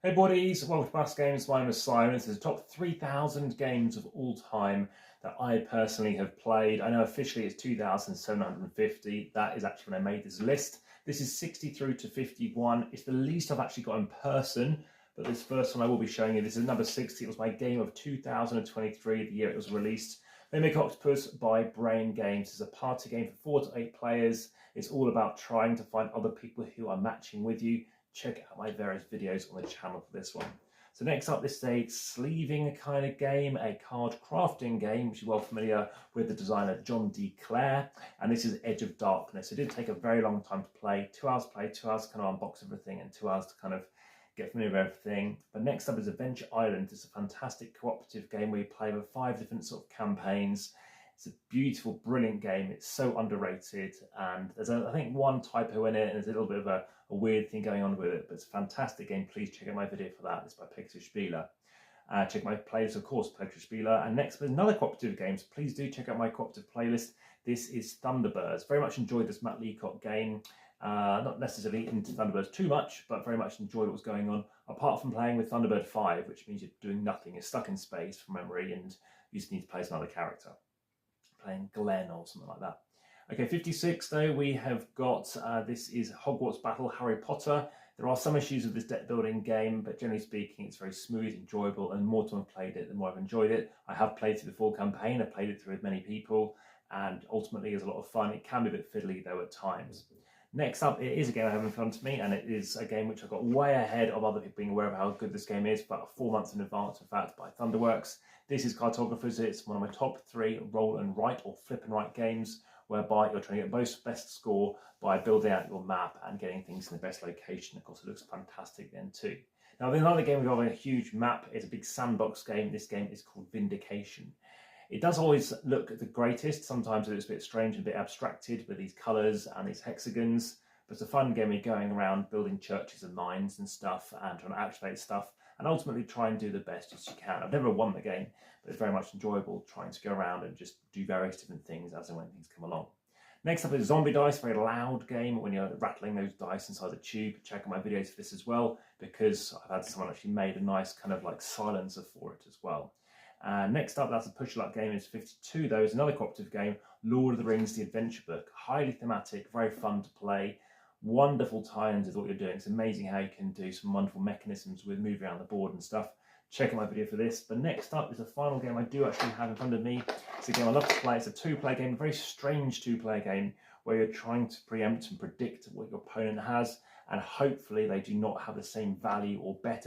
Hey buddies, welcome to AmassGames. My name is Simon. This is the top 3,000 games of all time that I personally have played. I know officially it's 2,750. That is actually when I made this list. This is 60 through to 51. It's the least I've actually got in person, but this first one I will be showing you. This is number 60. It was my game of 2023, the year it was released. Mimic Octopus by Brain Games. It's a party game for 4 to 8 players. It's all about trying to find other people who are matching with you. Check out my various videos on the channel for this one. So next up, this is a sleeving kind of game, a card crafting game, which is well familiar with the designer John D. Clare, and this is Edge of Darkness. It did take a very long time to play, 2 hours to play, 2 hours to kind of unbox everything, and 2 hours to kind of get familiar with everything. But next up is Adventure Island. It's a fantastic cooperative game where you play with 5 different sort of campaigns. It's a beautiful, brilliant game. It's so underrated, and there's I think one typo in it, and there's a little bit of a weird thing going on with it, but it's a fantastic game. Please check out my video for that. It's by Spieler. Check my playlist, of course, Spieler. And next, with another cooperative games, please do check out my cooperative playlist. This is Thunderbirds. Very much enjoyed this Matt Leacock game. Not necessarily into Thunderbirds too much, but very much enjoyed what was going on, apart from playing with Thunderbird 5, which means you're doing nothing. You're stuck in space from memory, and you just need to play as another character. Playing Glenn or something like that. Okay, 56 though, we have got, this is Hogwarts Battle Harry Potter. There are some issues with this deck building game, but generally speaking, it's very smooth, enjoyable, and the more time I've played it, the more I've enjoyed it. I have played through the full campaign, I've played it through with many people, and ultimately it's a lot of fun. It can be a bit fiddly though at times. Next up, it is a game I have in front of me, and it is a game which I got way ahead of other people being aware of how good this game is, about 4 months in advance, in fact, by Thunderworks. This is Cartographers. It's one of my top 3 roll and write or flip and write games, whereby you're trying to get most best score by building out your map and getting things in the best location. Of course, it looks fantastic then too. Now, the other game involving a huge map is a big sandbox game. This game is called Vindication. It does always look the greatest. Sometimes it looks a bit strange and a bit abstracted with these colours and these hexagons. But it's a fun game. You're going around building churches and mines and stuff and trying to activate stuff and ultimately try and do the best as you can. I've never won the game, but it's very much enjoyable trying to go around and just do various different things as and when things come along. Next up is Zombie Dice, a very loud game when you're rattling those dice inside the tube. Check out my videos for this as well, because I've had someone actually made a nice kind of like silencer for it as well. Next up, that's a push luck game. It's 52 though. It's another cooperative game, Lord of the Rings: The Adventure Book. Highly thematic, very fun to play. Wonderful tie-ins with what you're doing. It's amazing how you can do some wonderful mechanisms with moving around the board and stuff. Check out my video for this. But next up is the final game I do actually have in front of me. It's a game I love to play. It's a 2-player game, a very strange 2-player game where you're trying to preempt and predict what your opponent has, and hopefully they do not have the same value or better